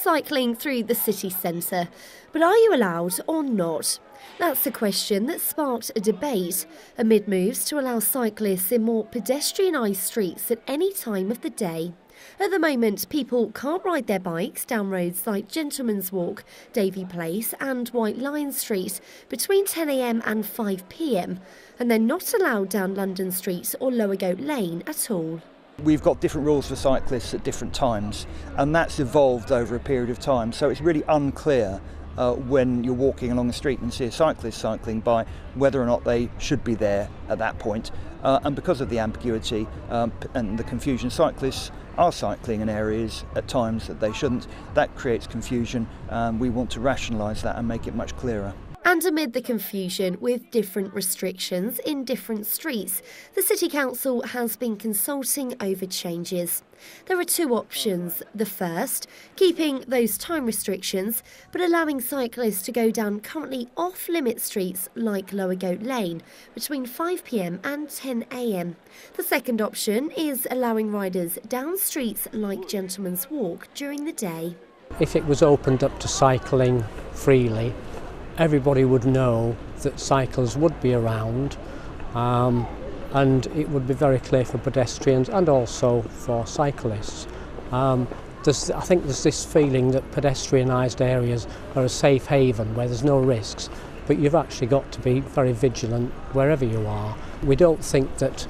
cycling through the city centre. But are you allowed or not? That's the question that sparked a debate amid moves to allow cyclists in more pedestrianised streets at any time of the day. At the moment, people can't ride their bikes down roads like Gentleman's Walk, Davy Place and White Lion Street between 10 a.m. and 5 p.m, and they're not allowed down London Street or Lower Goat Lane at all. We've got different rules for cyclists at different times, and that's evolved over a period of time, so it's really unclear when you're walking along the street and see a cyclist cycling by whether or not they should be there at that point. And because of the ambiguity and the confusion, cyclists are cycling in areas at times that they shouldn't. That creates confusion. We want to rationalise that and make it much clearer. And amid the confusion with different restrictions in different streets, the City Council has been consulting over changes. There are two options. The first, keeping those time restrictions, but allowing cyclists to go down currently off-limit streets like Lower Goat Lane between 5 p.m. and 10 a.m. The second option is allowing riders down streets like Gentleman's Walk during the day. If it was opened up to cycling freely, everybody would know that cycles would be around, and it would be very clear for pedestrians and also for cyclists. I think there's this feeling that pedestrianised areas are a safe haven where there's no risks, but you've actually got to be very vigilant wherever you are. We don't think that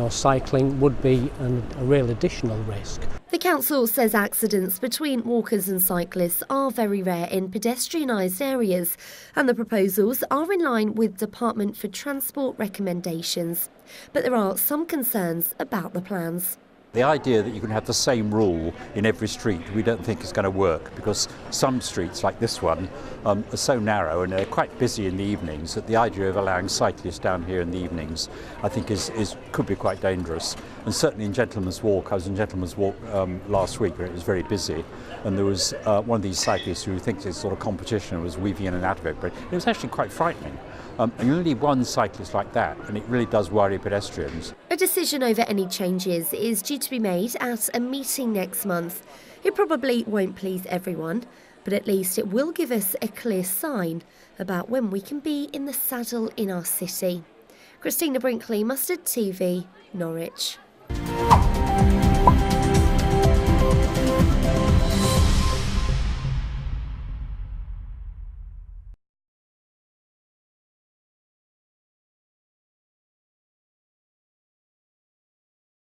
cycling would be a real additional risk. The council says accidents between walkers and cyclists are very rare in pedestrianised areas, and the proposals are in line with Department for Transport recommendations. But there are some concerns about the plans. The idea that you can have the same rule in every street, we don't think is going to work, because some streets like this one are so narrow and they're quite busy in the evenings that the idea of allowing cyclists down here in the evenings I think could be quite dangerous. And certainly in Gentleman's Walk, I was in Gentleman's Walk last week where it was very busy, and there was one of these cyclists who thinks it's sort of competition was weaving in and out of it, but it was actually quite frightening. And you only need one cyclist like that, and it really does worry pedestrians. A decision over any changes is due to be made at a meeting next month. It probably won't please everyone, but at least it will give us a clear sign about when we can be in the saddle in our city. Christina Brinkley, Mustard TV, Norwich.